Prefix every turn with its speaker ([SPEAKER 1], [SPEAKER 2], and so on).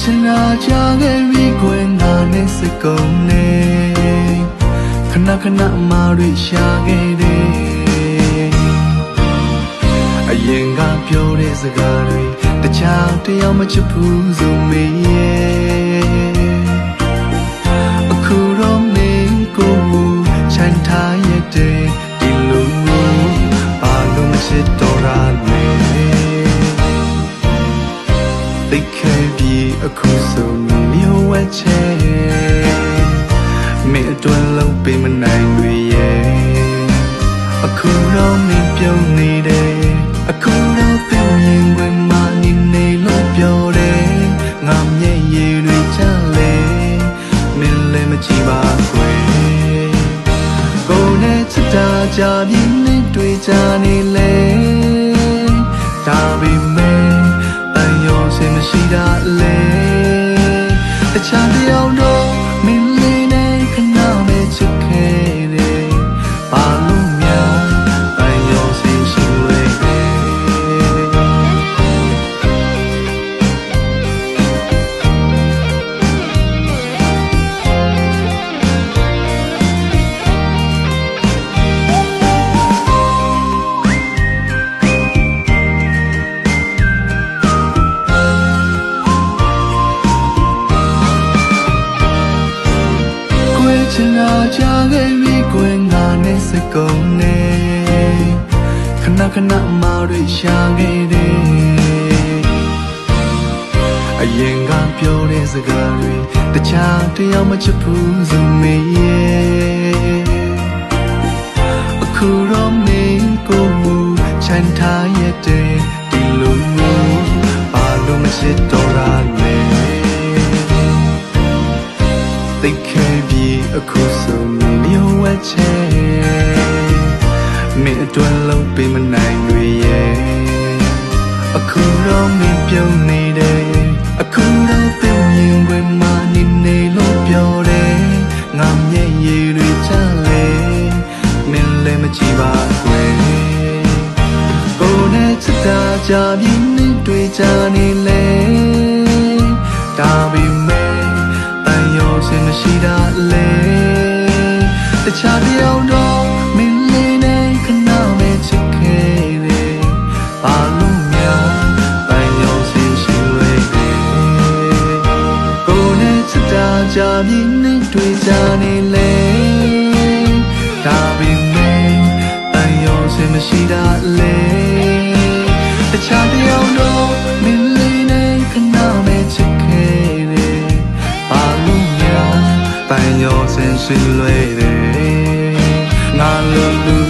[SPEAKER 1] ချင်တာကြားခဲ့ပြီးခွင်ငါနဲ့စကုန်နေခဏခဏအမှားတွေရှာခဲ့တယ်အရင်ကပြောတဲ့စကားတွေတခြားတယောက်မချစ်ဘူးဆိုမေးရဲ့အခုတော့မင်းကိုချမ်းထားရတဲ့ဒီလိုဘာလို့မချစ်တော့ရလဲသိခဲ့ပြီးအခုဆိုမျိုးဝဲချဲမင်းအတွက်လုံးပေးမနိုင်တွေရဲ့အခုတော့မင်းပြုံးနေတယ်အခုတော့ပြုံးရင်ဝင်မနေနေလို့ပြောတယ်ငါမျက်ရည်တွေချလဲမင်းလည်းမကြည့်ပါခွေကိုယ်နဲ့ချစ်တာကြပြင်းနေတွေ့ကြနေလေဒါပေမဲ့တန်ရောစင်မရှိတာလေတခြားတယောက်တော့မင်းလေးနဲ့ခဏပဲချစ်ခဲ့တယ်ဘာလို့များတန်ရောစင်ရှိလဲချင်တာကြားခဲ့ပြီးခွင်ငါနဲ့စကုန်နေခဏခဏအမှားတွေရှာခဲ့တယ်အရင်ကပြောတဲ့စကားတွေတခြားတယောက်မချစ်ဘူးဆိုမေးရဲ့အခုတော့မင်းကိုချမ်းထားရတဲ့ဒီလိုဘာလို့မချစ်တော့ရလဲသိခဲ့ပြီးအခုဆိုမျိုးဝဲချဲမင်းအတွက်လုံးပေးမနိုင်တွေရဲ့အခုတော့မင်းပြုံးနေတယ်အခုတော့ပြုံးရင်ဝင်မနေနေလို့ပြောတယ်ငါမျက်ရည်တွေချလဲမင်းလည်းမကြည့်ပါခွေကိုယ်နဲ့ချစ်တာကြပြင်းနေတွေ့ကြနေလေဒါပေမဲ့စင်မရှိတာလေတခြားတယောက်တော့မင်းလေးနဲ့ခဏပဲချစ်ခဲ့တယ်ဘာလို့များပန်းရောစင်ရှိလဲကိုယ်နဲ့ချစ်တာကြပြင်းနေတွေ့ကြနေလေဒါပေမဲ့ပန်းရောစင်မရှိတာလေတခြားတယောက်တော့မင်းလေးနဲ့ခဏပဲချစ်ခဲ့တယ်ဘာလို့ပန်းရောစင်ရှိလွယ်တယ်ငါလိုလူ